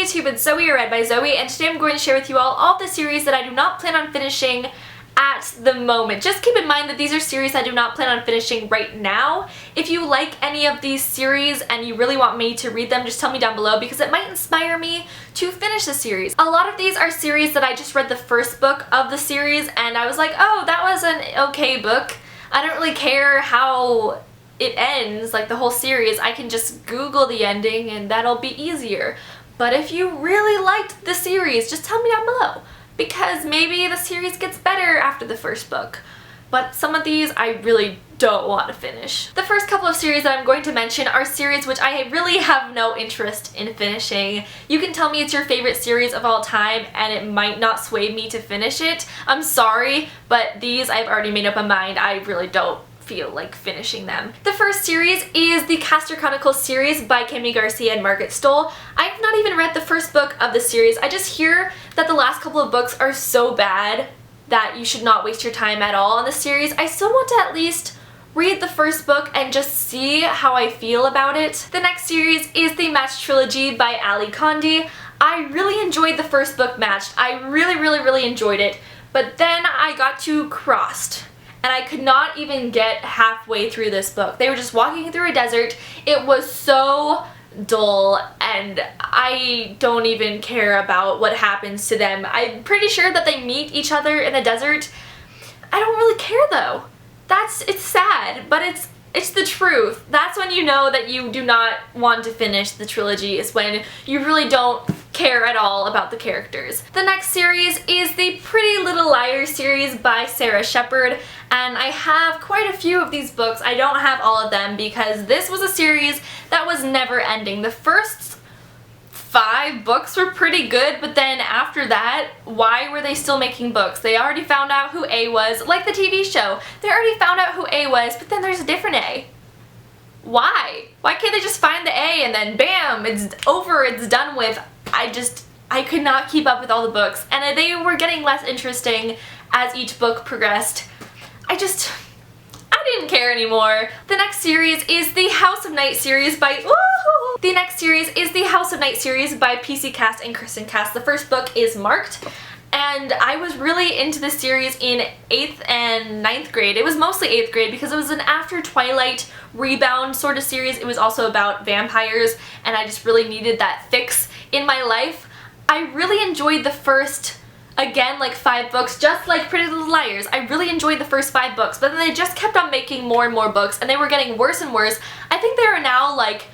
YouTube, it's Zoe or Read by Zoe, and today I'm going to share with you all the series that I do not plan on finishing at the moment. Just keep in mind that these are series I do not plan on finishing right now. If you like any of these series and you really want me to read them, just tell me down below because it might inspire me to finish the series. A lot of these are series that I just read the first book of the series and I was like, oh, that was an okay book. I don't really care how it ends, like the whole series. I can just Google the ending and that'll be easier. But if you really liked the series, just tell me down below, because maybe the series gets better after the first book. But some of these I really don't want to finish. The first couple of series that I'm going to mention are series which I really have no interest in finishing. You can tell me it's your favorite series of all time and it might not sway me to finish it. I'm sorry, but these I've already made up my mind. I really don't feel like finishing them. The first series is the Caster Chronicles series by Kami Garcia and Margaret Stohl. I have not even read the first book of the series. I just hear that the last couple of books are so bad that you should not waste your time at all on the series. I still want to at least read the first book and just see how I feel about it. The next series is the Matching Trilogy by Ali Condi. I really enjoyed the first book, Matched. I really enjoyed it, but then I got too crossed. And I could not even get halfway through this book. They were just walking through a desert. It was so dull and I don't even care about what happens to them. I'm pretty sure that they meet each other in the desert. I don't really care though. It's sad, but it's the truth. That's when you know that you do not want to finish the trilogy, is when you really don't care at all about the characters. The next series is the Pretty Little Liars series by Sarah Shepard, and I have quite a few of these books. I don't have all of them because this was a series that was never ending. The first 5 books were pretty good, but then after that, why were they still making books? They already found out who A was, like the TV show. They already found out who A was, but then there's a different A. Why? Why can't they just find the A and then bam, it's over, it's done with? I could not keep up with all the books, and they were getting less interesting as each book progressed. I didn't care anymore. The next series is the House of Night series by PC Cast and Kristen Cast. The first book is Marked, and I was really into this series in 8th and 9th grade. It was mostly 8th grade because it was an after Twilight rebound sort of series. It was also about vampires, and I just really needed that fix in my life. I really enjoyed the first, again, like 5 books, just like Pretty Little Liars. I really enjoyed the first 5 books, but then they just kept on making more and more books, and they were getting worse and worse. I think there are now like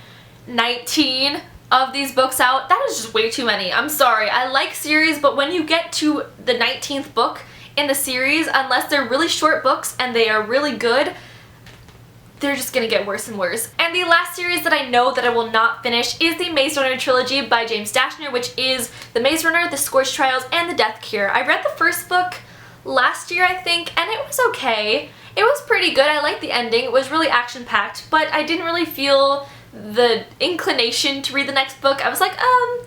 19 of these books out. That is just way too many. I'm sorry. I like series, but when you get to the 19th book in the series, unless they're really short books and they are really good, they're just gonna get worse and worse. And the last series that I know that I will not finish is the Maze Runner trilogy by James Dashner, which is The Maze Runner, The Scorched Trials, and The Death Cure. I read the first book last year, I think, and it was okay. It was pretty good. I liked the ending. It was really action-packed, but I didn't really feel the inclination to read the next book. I was like, I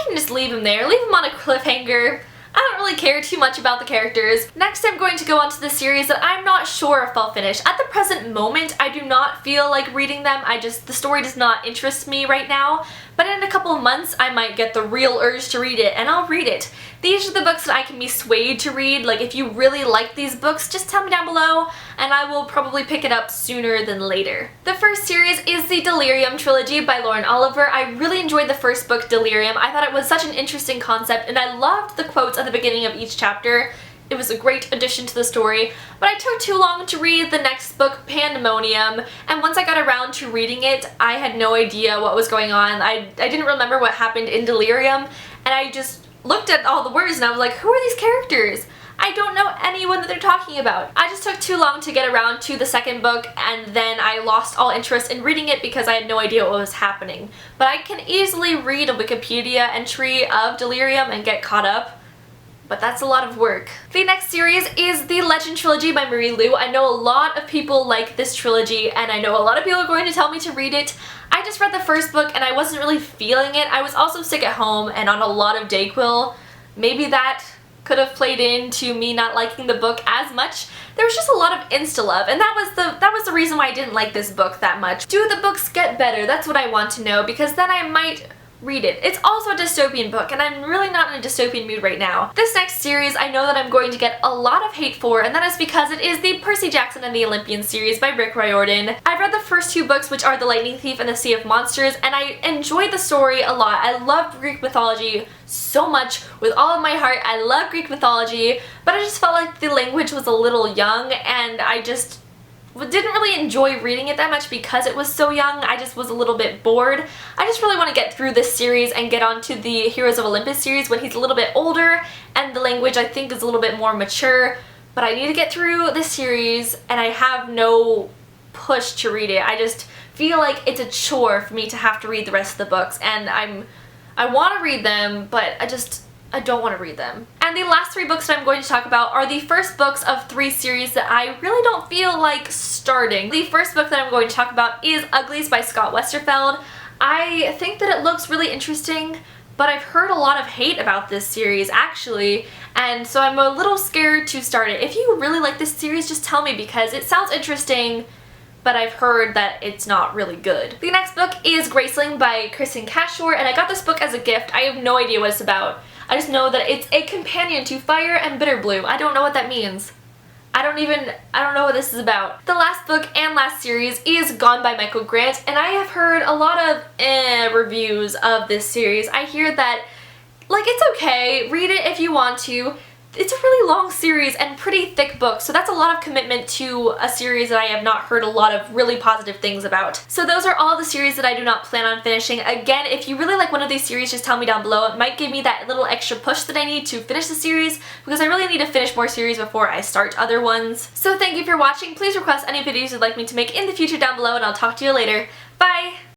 can just leave him there. Leave him on a cliffhanger. I don't really care too much about the characters. Next, I'm going to go on to the series that I'm not sure if I'll finish. At the present moment, I do not feel like reading them. The story does not interest me right now. But in a couple of months, I might get the real urge to read it, and I'll read it. These are the books that I can be swayed to read. Like, if you really like these books, just tell me down below, and I will probably pick it up sooner than later. The first series is the Delirium trilogy by Lauren Oliver. I really enjoyed the first book, Delirium. I thought it was such an interesting concept, and I loved the quotes at the beginning of each chapter. It was a great addition to the story, but I took too long to read the next book, Pandemonium, and once I got around to reading it, I had no idea what was going on. I didn't remember what happened in Delirium, and I just looked at all the words and I was like, who are these characters? I don't know anyone that they're talking about. I just took too long to get around to the second book, and then I lost all interest in reading it because I had no idea what was happening. But I can easily read a Wikipedia entry of Delirium and get caught up. But that's a lot of work. The next series is the Legend trilogy by Marie Lu. I know a lot of people like this trilogy, and I know a lot of people are going to tell me to read it. I just read the first book and I wasn't really feeling it. I was also sick at home and on a lot of Dayquil. Maybe that could have played into me not liking the book as much. There was just a lot of insta-love, and that was the reason why I didn't like this book that much. Do the books get better? That's what I want to know, because then I might read it. It's also a dystopian book, and I'm really not in a dystopian mood right now. This next series I know that I'm going to get a lot of hate for, and that is because it is the Percy Jackson and the Olympian series by Rick Riordan. I've read the first 2 books, which are The Lightning Thief and The Sea of Monsters, and I enjoyed the story a lot. I loved Greek mythology so much with all of my heart. I love Greek mythology, but I just felt like the language was a little young, and I just didn't really enjoy reading it that much because it was so young. I just was a little bit bored. I just really want to get through this series and get on to the Heroes of Olympus series when he's a little bit older and the language I think is a little bit more mature. But I need to get through this series and I have no push to read it. I just feel like it's a chore for me to have to read the rest of the books, and I want to read them, but I don't want to read them. And the last 3 books that I'm going to talk about are the first books of 3 series that I really don't feel like starting. The first book that I'm going to talk about is Uglies by Scott Westerfeld. I think that it looks really interesting, but I've heard a lot of hate about this series actually, and so I'm a little scared to start it. If you really like this series, just tell me because it sounds interesting, but I've heard that it's not really good. The next book is Graceling by Kristen Cashore, and I got this book as a gift. I have no idea what it's about. I just know that it's a companion to Fire and Bitterbloom. I don't know what that means. I don't know what this is about. The last book and last series is Gone by Michael Grant, and I have heard a lot of reviews of this series. I hear that, like, it's okay, read it if you want to. It's a really long series and pretty thick book, so that's a lot of commitment to a series that I have not heard a lot of really positive things about. So those are all the series that I do not plan on finishing. Again, if you really like one of these series, just tell me down below. It might give me that little extra push that I need to finish the series, because I really need to finish more series before I start other ones. So thank you for watching. Please request any videos you'd like me to make in the future down below, and I'll talk to you later. Bye!